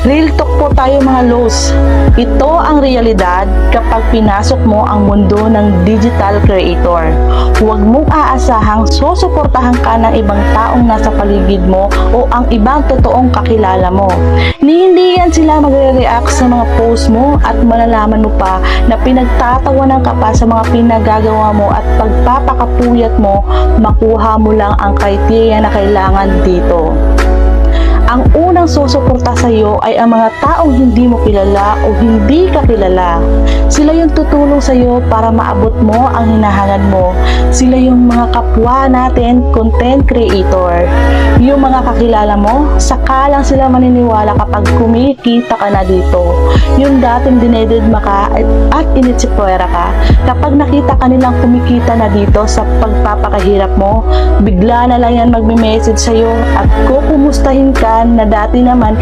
Real talk po tayo mga los. Ito ang realidad kapag pinasok mo ang mundo ng digital creator. Huwag mong aasahang susuportahan ka ng ibang taong nasa paligid mo o ang ibang totoong kakilala mo. Hindi yan sila magre-react sa mga post mo at malalaman mo pa na pinagtatawanan ka pa sa mga pinagagawa mo at pagpapakapuyat mo, makuha mo lang ang criteria na kailangan dito. Ang unang susuporta sa iyo ay ang mga taong hindi mo kilala o hindi ka kilala. Sila yung tutulong sa iyo para maabot mo ang hinahangad mo. Sila yung mga kapwa natin, content creator. Yung mga kakilala mo, saka lang sila maniniwala kapag kumikita ka na dito. Yung dating dinededma ka at initsipwera ka, kapag nakita ka nilang kumikita na dito sa pagpapakahirap mo, bigla na lang yan magme-message sa iyo at kukumustahin ka na dati naman